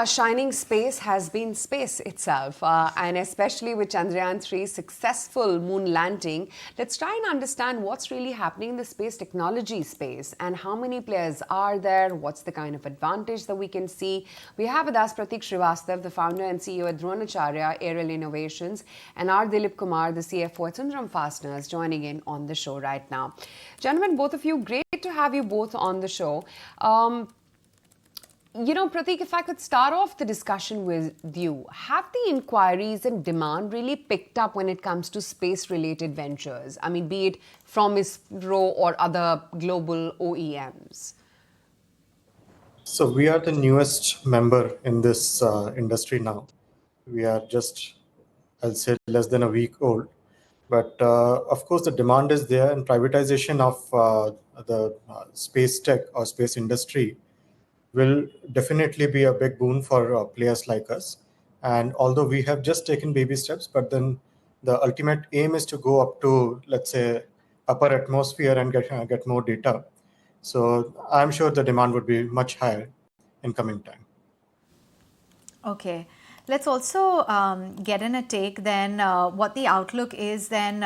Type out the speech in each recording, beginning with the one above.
shining space has been space itself, and especially with Chandrayaan 3's successful moon landing, let's try and understand what's really happening in the space technology space and how many players are there, what's the kind of advantage that we can see. We have with us Prateek Srivastava, the founder and CEO at DroneAcharya Aerial Innovations, and R. Dilip Kumar, the CFO at Sundram Fastners, joining in on the show right now. Gentlemen, both of you, great to have you both on the show. Prateek, if I could start off the discussion with you, have the inquiries and demand really picked up when it comes to space-related ventures? I mean, be it from ISRO or other global OEMs? So we are the newest member in this industry now. We are just, I'll say, less than a week old. But of course, the demand is there, and privatization of the space tech or space industry will definitely be a big boon for players like us. And although we have just taken baby steps, but then the ultimate aim is to go up to, let's say, upper atmosphere and get more data. So I'm sure the demand would be much higher in coming time. Okay. Let's also get in a take then what the outlook is then,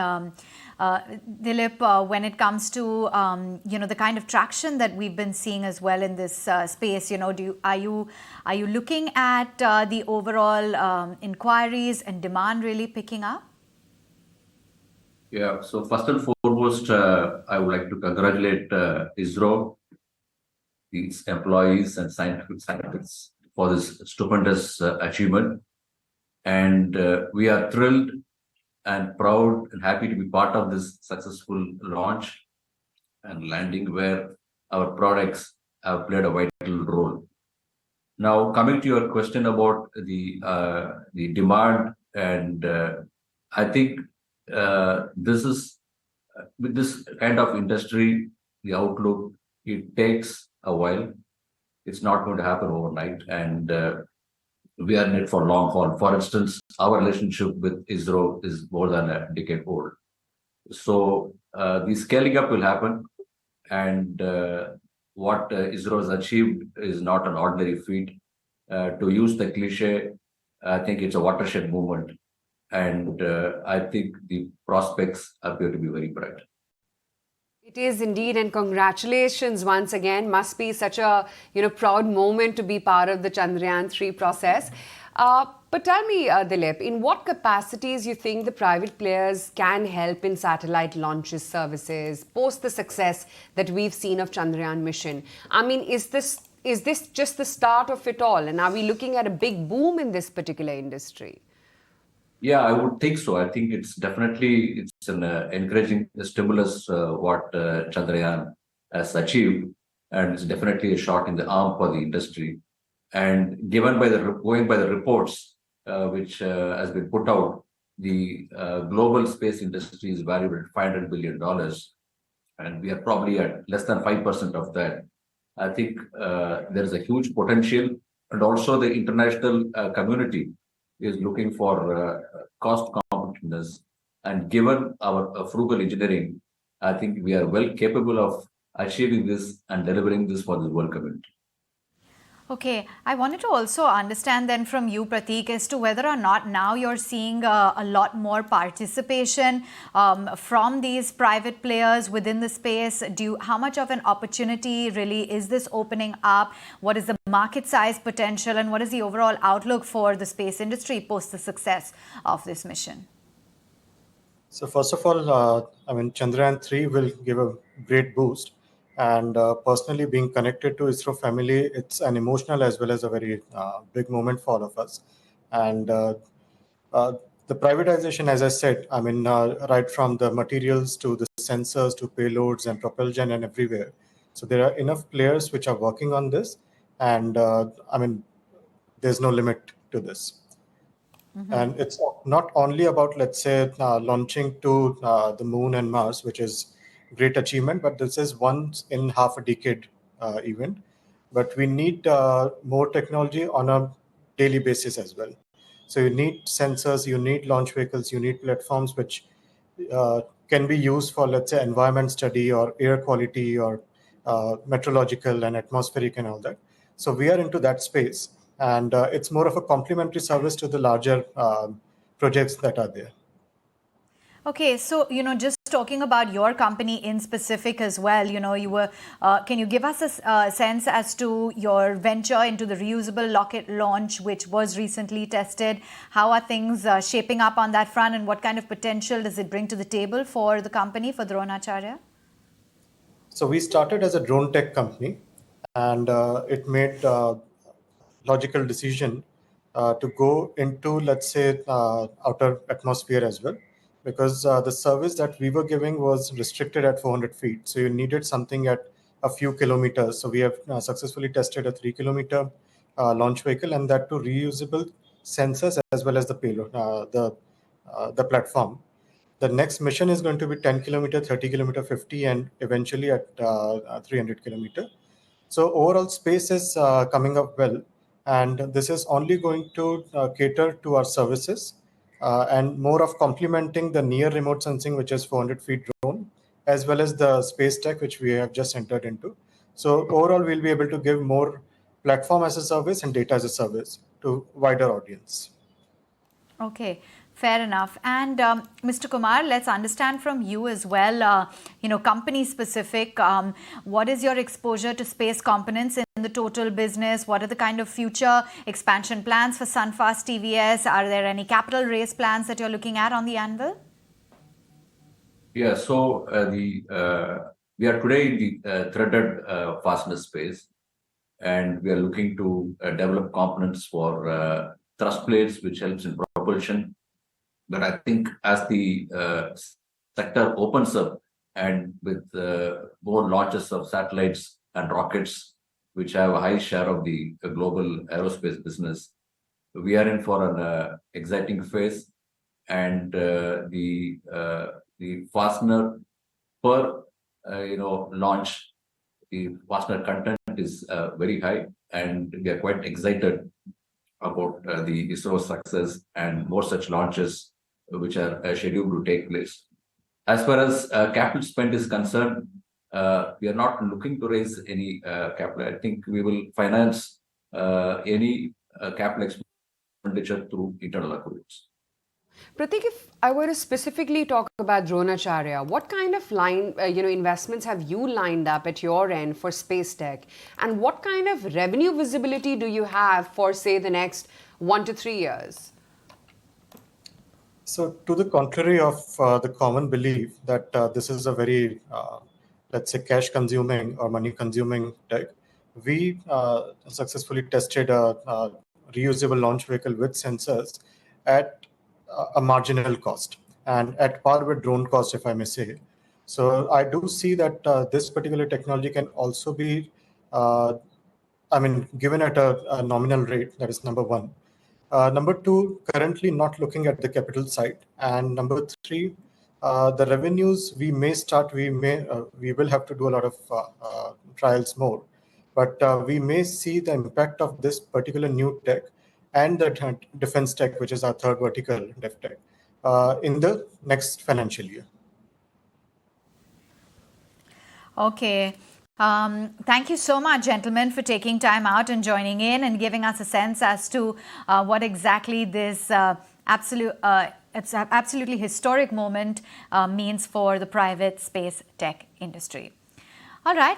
Dilip, when it comes to the kind of traction that we've been seeing as well in this space. Are you looking at the overall inquiries and demand really picking up? Yeah. So first and foremost, I would like to congratulate ISRO, its employees and scientists for this stupendous achievement. And we are thrilled and proud and happy to be part of this successful launch and landing where our products have played a vital role. Now, coming to your question about the demand, and I think this is with this kind of industry, the outlook, it takes a while. It's not going to happen overnight, and we are in it for long haul. For instance, our relationship with ISRO is more than a decade old. So the scaling up will happen, and what ISRO has achieved is not an ordinary feat. To use the cliche, I think it's a watershed movement, and I think the prospects appear to be very bright. It is indeed, and congratulations once again. Must be such a proud moment to be part of the Chandrayaan 3 process. But tell me, Dilip, in what capacities you think the private players can help in satellite launches services post the success that we've seen of Chandrayaan mission? I mean, is this just the start of it all, and are we looking at a big boom in this particular industry? Yeah, I would think so. I think it's an encouraging stimulus what Chandrayaan has achieved, and it's definitely a shot in the arm for the industry. And going by the reports which has been put out, the global space industry is valued at $500 billion, and we are probably at less than 5% of that. I think there is a huge potential, and also the international community is looking for cost competitiveness. And given our frugal engineering, I think we are well capable of achieving this and delivering this for the world community. Okay, I wanted to also understand then from you, Prateek, as to whether or not now you're seeing a lot more participation from these private players within the space. How much of an opportunity really is this opening up? What is the market size potential, and what is the overall outlook for the space industry post the success of this mission? So first of all, Chandrayaan 3 will give a great boost. And personally, being connected to ISRO family, it's an emotional as well as a very big moment for all of us. And the privatization, as I said, right from the materials to the sensors to payloads and propulsion and everywhere. So there are enough players which are working on this, and there's no limit to this. Mm-hmm. And it's not only about, let's say, launching to the moon and Mars, which is great achievement, but this is once in half a decade event. But we need more technology on a daily basis as well. So you need sensors, you need launch vehicles, you need platforms which can be used for, let's say, environment study or air quality or meteorological and atmospheric and all that. So we are into that space. And it's more of a complementary service to the larger projects that are there. Okay, so, just talking about your company in specific as well, can you give us a sense as to your venture into the reusable rocket launch, which was recently tested? How are things shaping up on that front, and what kind of potential does it bring to the table for the company, for DroneAcharya? So we started as a drone tech company, and it made logical decision to go into, let's say, outer atmosphere as well, because the service that we were giving was restricted at 400 feet. So you needed something at a few kilometers. So we have successfully tested a 3-kilometer launch vehicle, and that to reusable sensors as well as the payload, the platform. The next mission is going to be 10 kilometer, 30 kilometer, 50, and eventually at 300 kilometer. So overall space is coming up well, and this is only going to cater to our services and more of complementing the near remote sensing, which is 400 feet drone, as well as the space tech, which we have just entered into. So overall, we'll be able to give more platform as a service and data as a service to wider audience. Okay, fair enough. And Mr. Kumar, let's understand from you as well, company specific, what is your exposure to space components in the total business? What are the kind of future expansion plans for Sunfast TVS? Are there any capital raise plans that you're looking at on the anvil? Yeah, so we are today in the threaded fastener space, and we are looking to develop components for thrust plates, which helps in propulsion. But I think as the sector opens up, and with more launches of satellites and rockets, which have a high share of the global aerospace business, we are in for an exciting phase. And the fastener per launch, the fastener content is very high, and we are quite excited about the ISRO success and more such launches which are scheduled to take place. As far as capital spend is concerned, we are not looking to raise any capital. I think we will finance any capital expenditure through internal accruals. Prateek, if I were to specifically talk about DroneAcharya, what kind of investments have you lined up at your end for space tech, and what kind of revenue visibility do you have for, say, the next 1 to 3 years? So, to the contrary of the common belief that this is a very, let's say, cash-consuming or money-consuming tech, we successfully tested a reusable launch vehicle with sensors at a marginal cost and at par with drone cost, if I may say. So I do see that this particular technology can also be, given at a nominal rate. That is number one. Number two, currently not looking at the capital side. And number three, the revenues we will have to do a lot of trials more. But we may see the impact of this particular new tech and the defense tech, which is our third vertical, def tech, in the next financial year. Okay. Thank you so much, gentlemen, for taking time out and joining in and giving us a sense as to what exactly this absolutely historic moment means for the private space tech industry. All right.